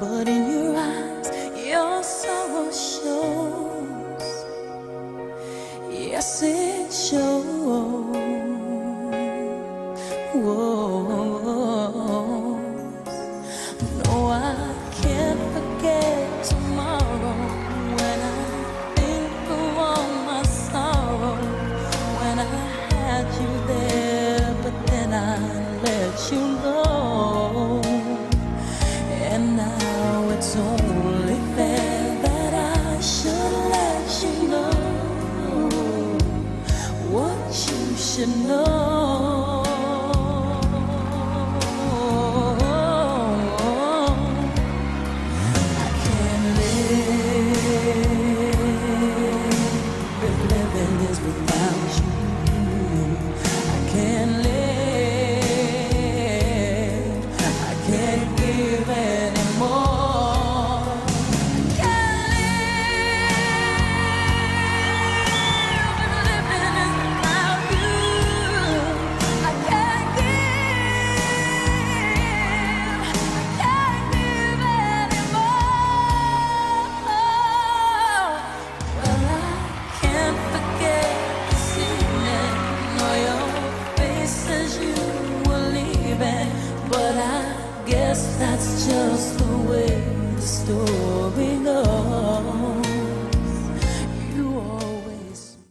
but in your eyes, your sorrow shows. Yes, it shows. Whoa. No, I can't forget tomorrow when I think of all my sorrow. When I had you there, but then I let you go. And now it's only fair that I should let you know what you should know. I can't live if living is without you. I can't live, I can't give